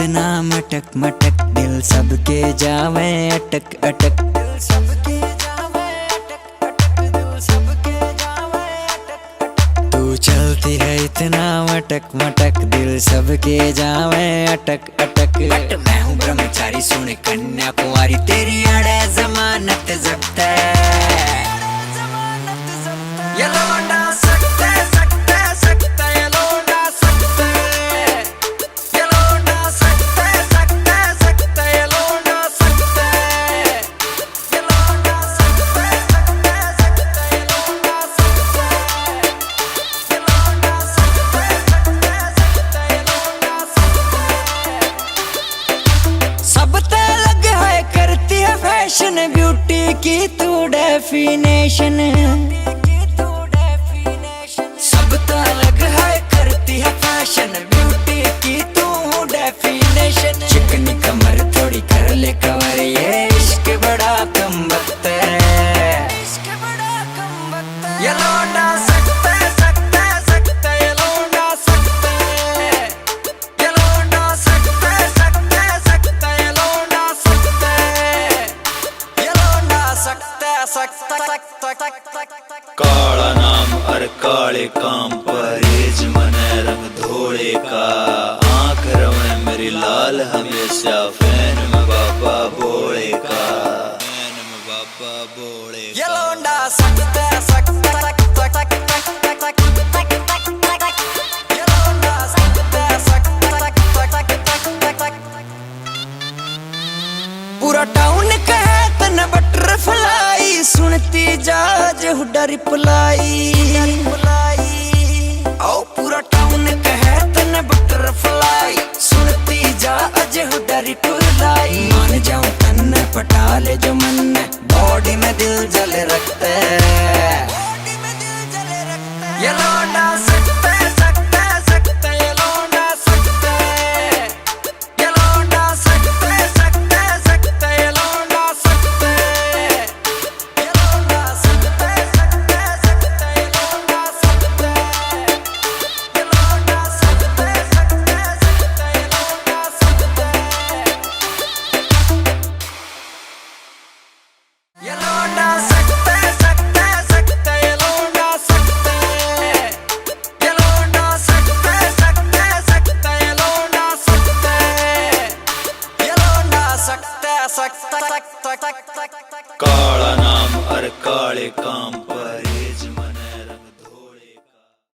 इतना मटक मटक दिल सबके जावे अटक अटक, दिल सबके जावे अटक अटक, दिल सबके जावे अटक अटक। तू चलती है इतना मटक मटक दिल सबके जावे अटक अटक। बट मैं हूँ ब्रह्मचारी सुन कन्याकुमारी, तेरी अड़े जमानत जब्त है। ये लौंडा सकते सकते सकते, ये लौंडा सकते, ये लौंडा सकते सकते सकते, ये लौंडा सकते, ये लौंडा सकते सकते सकते, ये लौंडा सकते, ये लौंडा सकते सकते सकते, ये लौंडा सकते। सब ते लग है करती है फैशन, ब्यूटी की तू डेफिनेशन, ब्यूटी की तू डेफिनेशन। चिकनी कमर थोड़ी कर ले कवर, ये इश्क बड़ा कम वक्त है, इश्क बड़ा कम वक्त है। ये लौंडा सकते सकते सकते, ये लौंडा सकते, ये लौंडा सकते सकते सकते, ये लौंडा सकते, ये लौंडा सकते सकते सकते। काला नाम और काले काम, परहेज मने रंग धोड़े का। आंख रवे मेरी लाल हमेशा, फैन में बाबा बोले का, फैन में बाबा बोले का। ये लौंडा सकते सकते सकते सकते, ये लौंडा सकते सकते सकते। पूरा टाउन कहे तन बटरफ्लाई, सुनती जाज हुडा रिप्लाई। आओ पूरा टाउन कहे तन बटरफ्लाई, सुनती जा अजे हुडा रिप्लाई। मान जाऊं तन पटा ले जो मन, बॉडी में दिल जल रखते, बॉडी में दिल जल रखते। ये लौंडा सकते सकते सकते, ये लौंडा सकते, ये लौंडा सकते सकते सकते, ये लौंडा सकते, ये लौंडा सकते सकते सकते, ये लौंडा सकते, ये लौंडा सकते सकते सकते, ये लौंडा सकते, ये लौंडा सकते सकते सकते, ये लौंडा सकते, ये लौंडा सकते सकते सकते, ये लौंडा सकते, ये लौंडा सकते सकते सकते। काला नाम और काले काम,